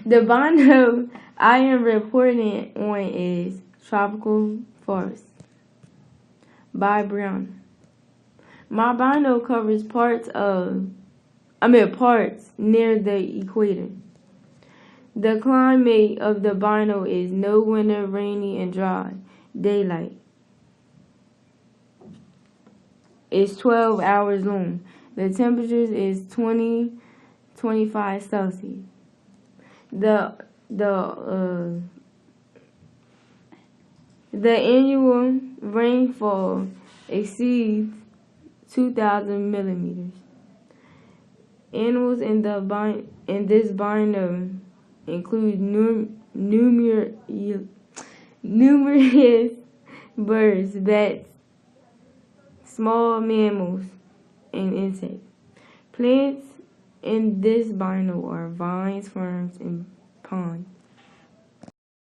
The biome I am reporting on is tropical forest by Brown. My biome covers parts near the equator. The climate of the biome is no winter, rainy, and dry. Daylight is 12 hours long. The temperatures is 25 Celsius. The annual rainfall exceeds 2,000 millimeters. Animals in this biome include numerous birds, bats, small mammals, and insects. Plants in this biome are vines, ferns, and ponds.